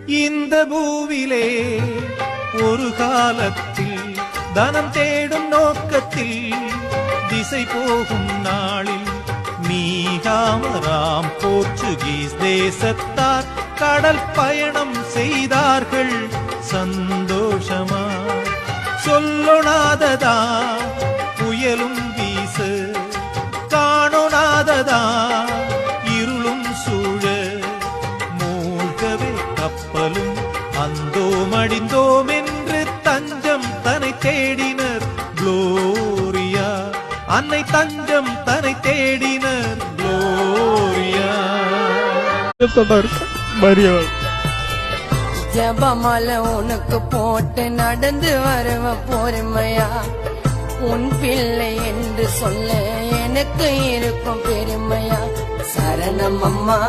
இந்த பூவிலே ஒரு காலத்தில் தனம் தேடும் நோக்கத்தில் திசை போகும் நாளில் மீகாமராம் போர்ச்சுகீஸ் தேசத்தார் கடல் பயணம் செய்தார்கள் சந்தோஷமா. சொல்லொணாததா புயலும் வீச, காணொணாததா இருளும் சூழ, மூழ்கவே கப்பலும் அந்தோம் அடிந்தோம் என்று தஞ்சம் தன்னை தேடினர் குளோரியா. அன்னை தஞ்சம் தன்னை தேடினர் குளோரியா. ஜபமலை உனக்கு போட்டு நடந்து வருவ பொறுமையா. உன் பிள்ளை என்று சொல்ல எனக்கு இருக்கும் பெருமையா. சரணம் அம்மா